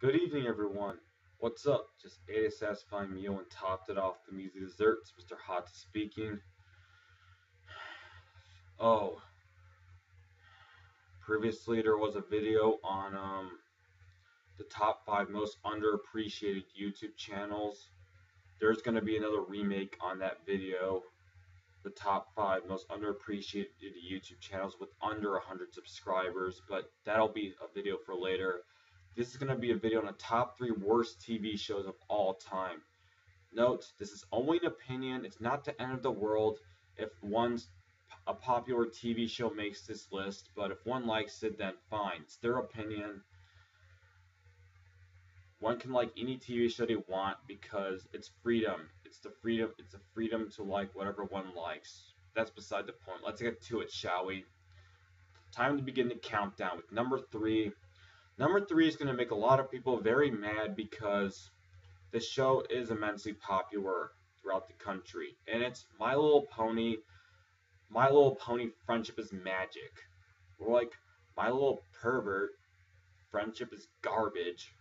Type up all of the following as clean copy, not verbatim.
Good evening, everyone. What's up? Just ate a satisfying meal and topped it off with easy desserts. Mr. Hot speaking. Oh, previously there was a video on the top 5 most underappreciated YouTube channels. There's going to be another remake on that video. The top 5 most underappreciated YouTube channels with under 100 subscribers, but that'll be a video for later. This is going to be a video on the top 3 worst TV shows of all time. Note, this is only an opinion. It's not the end of the world if a popular TV show makes this list, but if one likes it, then fine. It's their opinion. One can like any TV show they want because it's freedom. It's the freedom to like whatever one likes. That's beside the point. Let's get to it, shall we? Time to begin the countdown with number 3. Number 3 is going to make a lot of people very mad because the show is immensely popular throughout the country, and it's My Little Pony. My Little Pony Friendship is Magic. We're like, My Little Pervert Friendship is garbage.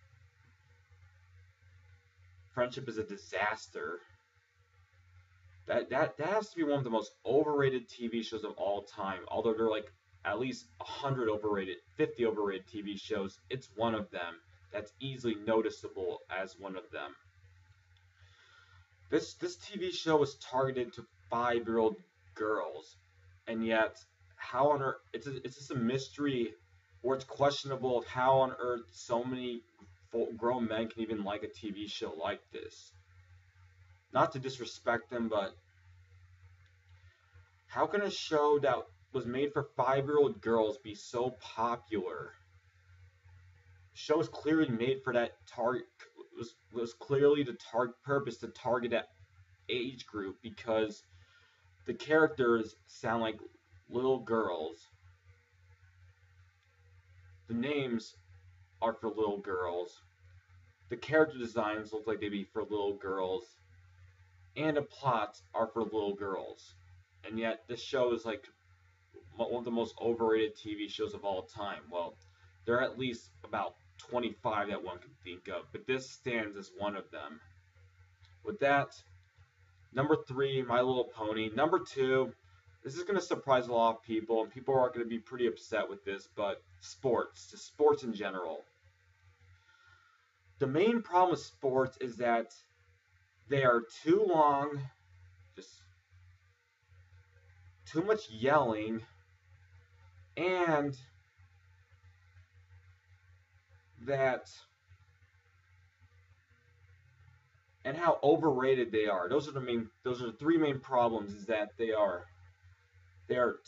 Friendship is a disaster. That has to be one of the most overrated TV shows of all time. Although there are like at least 100 overrated, 50 overrated TV shows, it's one of them that's easily noticeable as one of them. This TV show is targeted to 5-year-old girls, and yet how on earth it's just a mystery, or it's questionable of how on earth so many grown men can even like a TV show like this. Not to disrespect them, but how can a show that was made for 5-year-old girls be so popular? Show is clearly made for that target. Was clearly the purpose to target that age group because the characters sound like little girls. The names are for little girls. The character designs look like they'd be for little girls. And the plots are for little girls. And yet this show is like one of the most overrated TV shows of all time. Well, there are at least about 25 that one can think of, but this stands as one of them. With that, number 3, My Little Pony. Number 2, this is going to surprise a lot of people, and people are going to be pretty upset with this, but sports, just sports in general. The main problem with sports is that they are too long, just too much yelling, and how overrated they are. Those are the 3 main problems, is that they are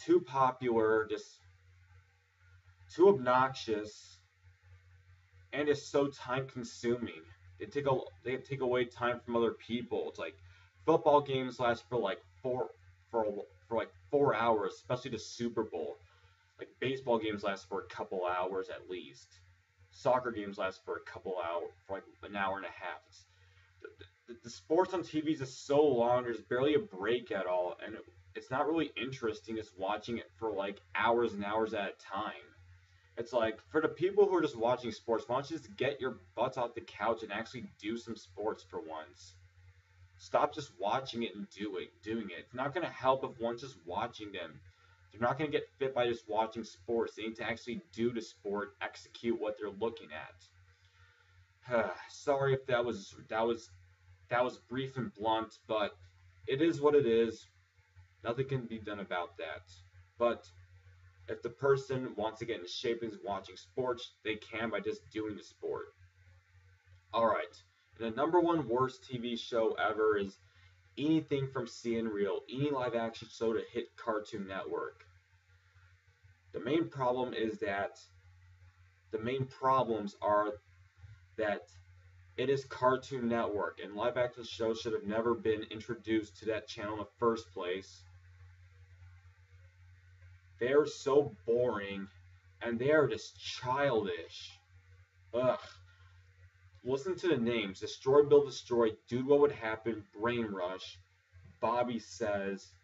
too popular, just too obnoxious, and it's so time consuming. They take away time from other people. It's like football games last for like 4 hours, especially the Super Bowl. Like baseball games last for a couple hours at least. Soccer games last for a couple hours, for like an hour and a half. The sports on TV is so long. There's barely a break at all, and it's not really interesting just watching it for like hours and hours at a time. It's like, for the people who are just watching sports, why don't you just get your butts off the couch and actually do some sports for once? Stop just watching it and doing it. It's not going to help if one's just watching them. They're not going to get fit by just watching sports. They need to actually do the sport, execute what they're looking at. Sorry if that was brief and blunt, but it is what it is. Nothing can be done about that. But if the person wants to get in shape and is watching sports, they can by just doing the sport. Alright, and the number 1 worst TV show ever is anything from CNReal, any live action show to hit Cartoon Network. The main problems are that it is Cartoon Network, and live action shows should have never been introduced to that channel in the first place. They are so boring, and they are just childish. Ugh. Listen to the names: Destroy, Build, Destroy, Dude, What Would Happen, Brain Rush, Bobby Says.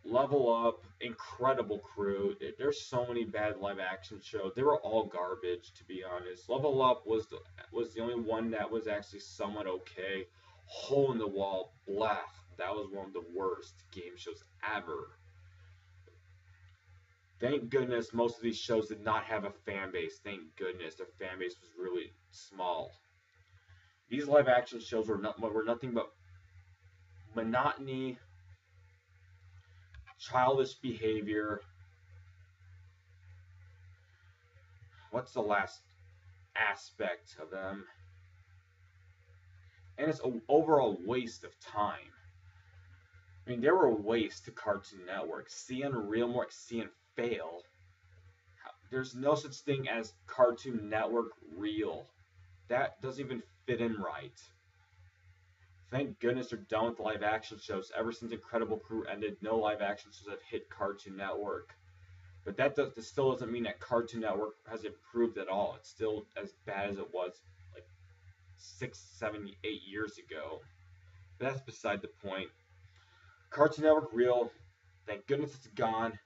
Level Up, incredible crew. There's so many bad live action shows. They were all garbage, to be honest. Level Up was the only one that was actually somewhat okay. Hole in the Wall, blah. That was one of the worst game shows ever. Thank goodness most of these shows did not have a fan base. Thank goodness their fan base was really small. These live action shows were nothing but monotony, childish behavior. What's the last aspect of them? And it's an overall waste of time. I mean, they were a waste to Cartoon Network. Seeing Real more, seeing Fail. There's no such thing as Cartoon Network Real. That doesn't even fit in right. Thank goodness they're done with live action shows. Ever since Incredible Crew ended, no live action shows have hit Cartoon Network. But that still doesn't mean that Cartoon Network has improved at all. It's still as bad as it was like 6, 7, 8 years ago. But that's beside the point. Cartoon Network Real, thank goodness it's gone.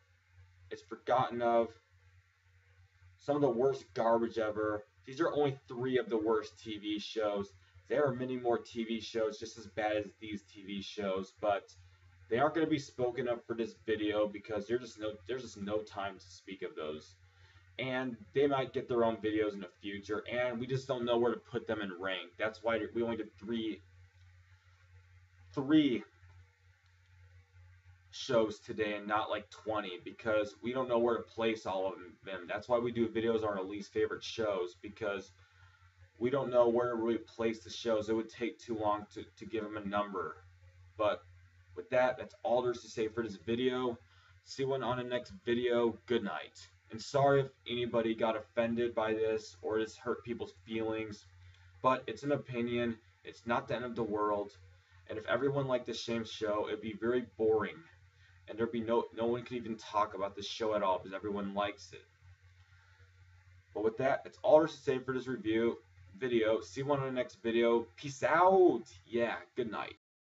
It's forgotten of. Some of the worst garbage ever. These are only 3 of the worst TV shows. There are many more TV shows just as bad as these TV shows, but they aren't going to be spoken of for this video because there's just no time to speak of those. And they might get their own videos in the future, and we just don't know where to put them in rank. That's why we only did three shows today and not like 20, because we don't know where to place all of them. That's why we do videos on our least favorite shows, because we don't know where to really place the shows. It would take too long to give them a number. But with that, that's all there's to say for this video. See you on the next video. Good night. And sorry if anybody got offended by this or this hurt people's feelings, but it's an opinion. It's not the end of the world. And if everyone liked the same show, it'd be very boring. And there'd be no one could even talk about the show at all because everyone likes it. But with that, that's all there's to say for this video. See you on the next video. Peace out. Yeah, good night.